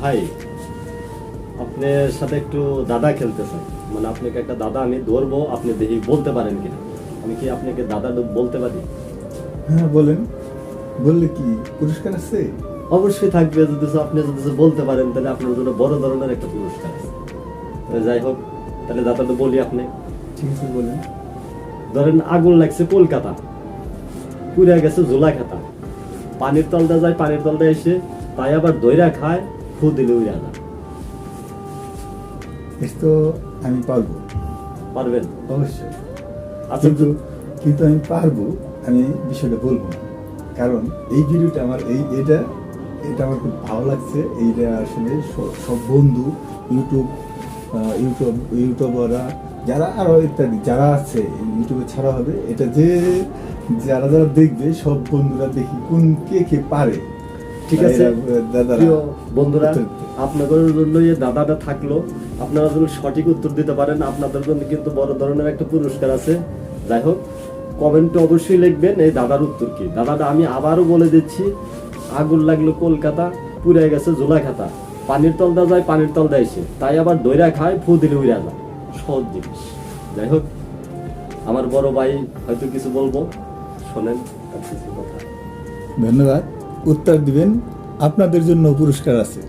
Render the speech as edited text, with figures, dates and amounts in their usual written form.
ভাই, আপনার সাথে একটু দাদা খেলতে চাই। মানে আপনাকে একটা দাদা আমি ধরবো, আপনি দেখি বলতে পারেন কিনা। আমি কি আপনাকে দাদা বলতে পারি? হ্যাঁ বলেন, বললে কি পুরস্কার আছে? অবশ্যই থাকবে। যদি আপনি যদি বলতে পারেন তাহলে আপনার জন্য বড় ধরনের একটা পুরস্কার আছে। যাই হোক, তাহলে দাদাটা বলি আপনি। ঠিক আছে বলেন। ধরেন আগুন লাগছে কলকাতা, পুড়ে গেছে জোলা খাতা, পানির তলটা যায়, পানির তলটা এসে তাই আবার দইরা খায়, ফু দিলে উড়ে যায়। এর তো আমি পারবো। পারবেন? অবশ্যই। আচ্ছা, কিন্তু কিন্তু আমি পারবো, আমি বিষয়টা বলবো না। কারণ এই ভিডিওটা আমার এটা আমার খুব ভালো লাগছে। এইটা আসলে সব বন্ধু, ইউটিউবাররা যারা আরো ইত্যাদি যারা আছে ইউটিউবে ছাড়া হবে, এটা যারা দেখবে সব বন্ধুরা দেখি কে পারে। ঠিক আছে দাদারা, প্রিয় বন্ধুরা, আপনাদের জন্য এই দাদাটা থাকলো। আপনারা যদি সঠিক উত্তর দিতে পারেন আপনাদের জন্য কিন্তু বড় ধরনের একটা পুরস্কার আছে। যাই হোক, কমেন্টে অবশ্যই লিখবেন এই দাদার উত্তর কি। দাদাটা আমি আবারও বলে দিচ্ছি, আগুন লাগলো কলকাতা, পুড়ে গেছে জোলা খাতা, পানির তলটা যায়, পানির তলটা এসে তাই আবার দইরা খায়, ফু দিলে উড়া যায়। সহজ জিনিস। যাই হোক, আমার বড় ভাই হয়তো কিছু বলবো, শোনেন তার কিছু কথা। ধন্যবাদ। উত্তর দিবেন, আপনাদের জন্য পুরস্কার আছে।